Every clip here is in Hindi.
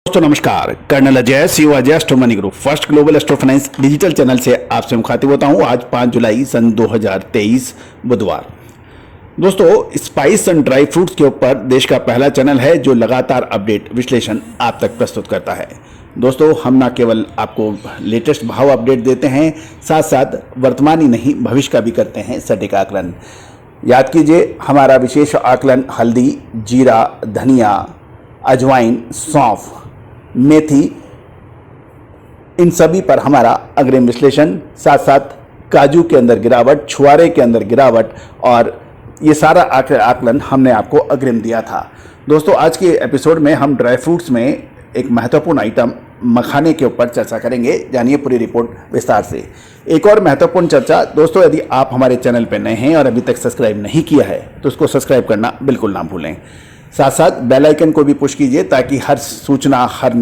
दोस्तों नमस्कार, colonel Ajay CO Ajay astro money group first global astro finance digital channel से आपसे मुखातिब होता हूं। आज 5 जुलाई सन 2023 बुधवार। दोस्तों, स्पाइस एंड ड्राई फ्रूट्स के ऊपर देश का पहला चैनल है जो लगातार अपडेट विश्लेषण आप तक प्रस्तुत करता है। दोस्तों, हम न केवल आपको लेटेस्ट भाव अपडेट देते हैं, साथ साथ वर्तमान ही नहीं भविष्य का भी करते हैं सटीक आकलन। याद कीजिए, हमारा विशेष आकलन हल्दी, जीरा, धनिया, अजवाइन, सौंफ, मेथी, इन सभी पर हमारा अग्रिम विश्लेषण, साथ साथ काजू के अंदर गिरावट, छुआरे के अंदर गिरावट, और ये सारा आकलन हमने आपको अग्रिम दिया था। दोस्तों, आज के एपिसोड में हम ड्राई फ्रूट्स में एक महत्वपूर्ण आइटम मखाने के ऊपर चर्चा करेंगे। जानिए पूरी रिपोर्ट विस्तार से। एक और महत्वपूर्ण चर्चा दोस्तों, यदि आप हमारे चैनल पर नए हैं और अभी तक सब्सक्राइब नहीं किया है तो उसको सब्सक्राइब करना बिल्कुल ना भूलें। साथ साथ बेल आइकन को भी पुश कीजिए ताकि हर सूचना, हर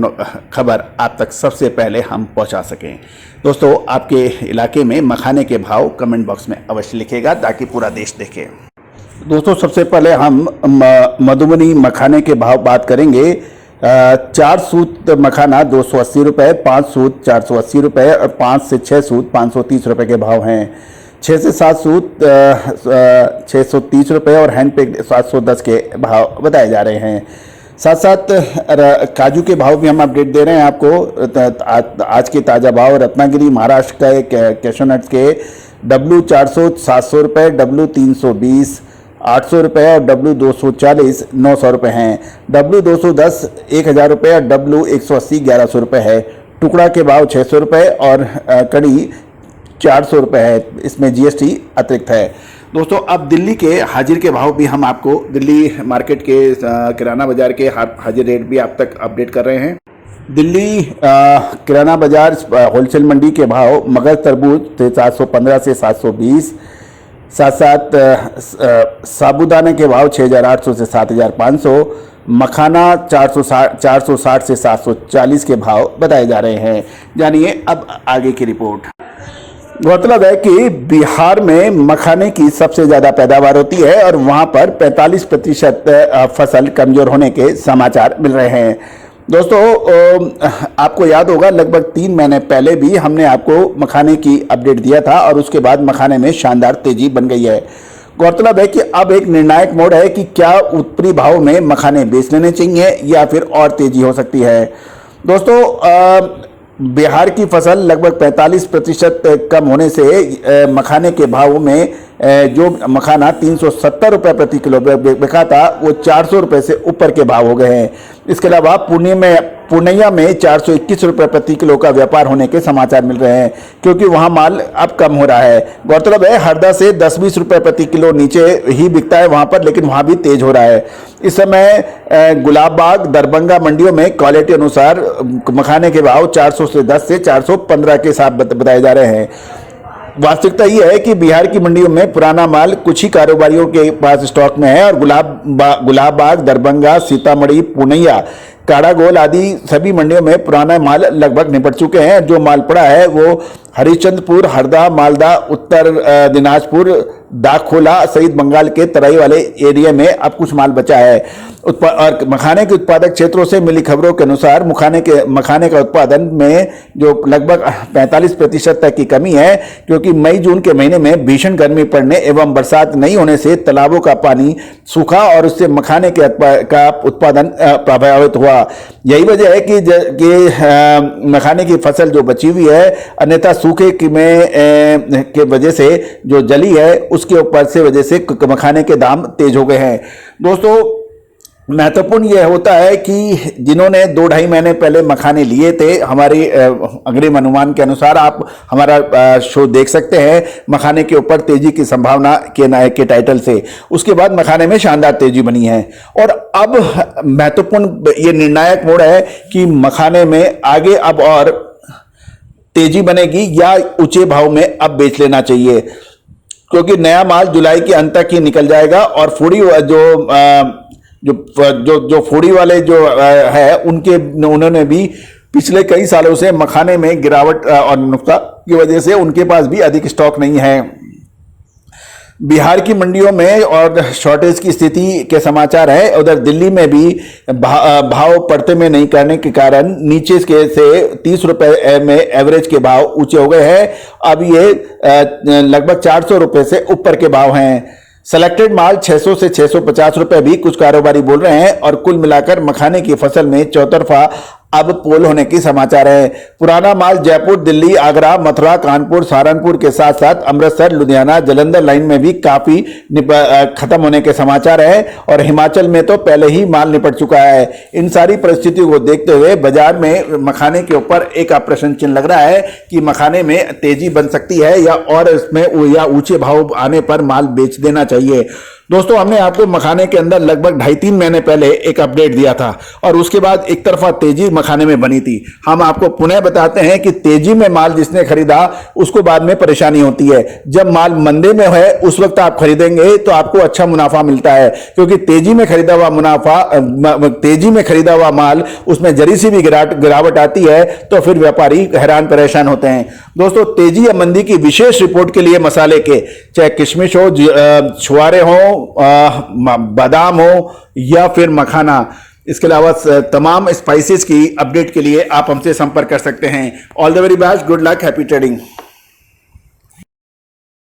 खबर आप तक सबसे पहले हम पहुंचा सकें। दोस्तों, आपके इलाके में मखाने के भाव कमेंट बॉक्स में अवश्य लिखेगा ताकि पूरा देश देखे। दोस्तों, सबसे पहले हम मधुबनी मखाने के भाव बात करेंगे। 4 सूत मखाना 280 रुपये, 5 सूत 480 रुपये और 5 से 6 सूत 530 रुपये के भाव हैं। 6 से 7 सूत 630 रुपये और हैंड पेक 710 के भाव बताए जा रहे हैं। साथ साथ काजू के भाव भी हम अपडेट दे रहे हैं आपको। आज के ताज़ा भाव रत्नागिरी महाराष्ट्र के कैशो नट्स के W 400 700 रुपये, W 320 800 रुपये और W 240 900 रुपये हैं। W 210 1000 रुपये और W 180 1100 रुपये है। टुकड़ा के भाव 600 रुपये और कड़ी 400 रुपये है, इसमें GST अतिरिक्त है। दोस्तों, अब दिल्ली के हाजिर के भाव भी हम आपको दिल्ली मार्केट के किराना बाजार के हाजिर रेट भी आप तक अपडेट कर रहे हैं। दिल्ली किराना बाजार होलसेल मंडी के भाव मगर तरबूज थे 715 से 720, साथ साथ साबूदाने के भाव 6800 से 7500, मखाना 460 से 740 के भाव बताए जा रहे हैं। जानिए अब आगे की रिपोर्ट। गौरतलब है कि बिहार में मखाने की सबसे ज़्यादा पैदावार होती है और वहाँ पर 45% फसल कमज़ोर होने के समाचार मिल रहे हैं। दोस्तों, आपको याद होगा लगभग 3 महीने पहले भी हमने आपको मखाने की अपडेट दिया था और उसके बाद मखाने में शानदार तेजी बन गई है। गौरतलब है कि अब एक निर्णायक मोड़ है कि क्या ऊपरी भाव में मखाने बेच लेने चाहिए या फिर और तेजी हो सकती है। दोस्तों, बिहार की फसल लगभग 45% कम होने से मखाने के भाव में जो मखाना 370 रुपये प्रति किलो बिका था वो 400 रुपये से ऊपर के भाव हो गए हैं। इसके अलावा पूर्णिया में 421 रुपये प्रति किलो का व्यापार होने के समाचार मिल रहे हैं क्योंकि वहाँ माल अब कम हो रहा है। गौरतलब है हरदा से 10-20 रुपये प्रति किलो नीचे ही बिकता है वहाँ पर, लेकिन वहाँ भी तेज हो रहा है। इस समय गुलाबबाग, दरभंगा मंडियों में क्वालिटी अनुसार मखाने के भाव 410 से 415 के साथ बताए जा रहे हैं। वास्तविकता ये है कि बिहार की मंडियों में पुराना माल कुछ ही कारोबारियों के पास स्टॉक में है और गुलाबबाग, दरभंगा, सीतामढ़ी, पूर्णिया, काड़ागोल आदि सभी मंडियों में पुराना माल लगभग निपट चुके हैं। जो माल पड़ा है वो हरिश्चंद्रपुर, हरदा, मालदा, उत्तर दिनाजपुर, दाखोला सहित बंगाल के तराई वाले एरिया में अब कुछ माल बचा है। और मखाने के उत्पादक क्षेत्रों से मिली खबरों के अनुसार मखाने का उत्पादन में जो लगभग 45% तक की कमी है क्योंकि मई जून के महीने में भीषण गर्मी पड़ने एवं बरसात नहीं होने से तालाबों का पानी सूखा और उससे मखाने का उत्पादन प्रभावित हुआ। यही वजह है कि मखाने की फसल जो बची हुई है अन्यथा सूखे के वजह से जो जली है उसके ऊपर से वजह से मखाने के दाम तेज हो गए हैं। दोस्तों, महत्वपूर्ण यह होता है कि जिन्होंने 2-2.5 महीने पहले मखाने लिए थे, हमारे अग्रिम अनुमान के अनुसार आप हमारा शो देख सकते हैं मखाने के ऊपर तेजी की संभावना के टाइटल से। उसके बाद मखाने में शानदार तेजी बनी है और अब महत्वपूर्ण ये निर्णायक मोड़ है कि मखाने में आगे अब और तेजी बनेगी या ऊंचे भाव में अब बेच लेना चाहिए क्योंकि नया माल जुलाई के अंत तक ही निकल जाएगा और फूडी जो फूडी वाले जो है उन्होंने भी पिछले कई सालों से मखाने में गिरावट और नुकसान की वजह से उनके पास भी अधिक स्टॉक नहीं है। बिहार की मंडियों में और शॉर्टेज की स्थिति के समाचार है। उधर दिल्ली में भी भाव पड़ते में नहीं करने के कारण नीचे के से 30 रुपए में एवरेज के भाव ऊंचे हो गए हैं। अब ये लगभग 400 रुपए से ऊपर के भाव हैं। सेलेक्टेड माल 600 से 650 रुपए भी कुछ कारोबारी बोल रहे हैं और कुल मिलाकर मखाने की फसल में चौतरफा अब पोल होने की समाचार है। पुराना माल जयपुर, दिल्ली, आगरा, मथुरा, कानपुर, सहारनपुर के साथ साथ अमृतसर, लुधियाना, जालंधर लाइन में भी काफी खत्म होने के समाचार है और हिमाचल में तो पहले ही माल निपट चुका है। इन सारी परिस्थितियों को देखते हुए बाजार में मखाने के ऊपर एक प्रश्न चिन्ह लग रहा है कि मखाने में तेजी बन सकती है या और इसमें या ऊंचे भाव आने पर माल बेच देना चाहिए। दोस्तों, हमने आपको मखाने के अंदर लगभग 2.5-3 महीने पहले एक अपडेट दिया था और उसके बाद एक तरफा तेजी मखाने में बनी थी। हम आपको पुनः बताते हैं कि तेजी में माल जिसने खरीदा उसको बाद में परेशानी होती है। जब माल मंदे में है उस वक्त आप खरीदेंगे तो आपको अच्छा मुनाफा मिलता है, क्योंकि तेजी में खरीदा हुआ माल उसमें जरी सी भी गिरावट आती है तो फिर व्यापारी हैरान परेशान होते हैं। दोस्तों, तेजी या मंदी की विशेष रिपोर्ट के लिए मसाले के, चाहे किशमिश हो, छुआरे हो, बादाम हो या फिर मखाना, इसके अलावा तमाम स्पाइसेस की अपडेट के लिए आप हमसे संपर्क कर सकते हैं। All the very best, good luck, happy trading.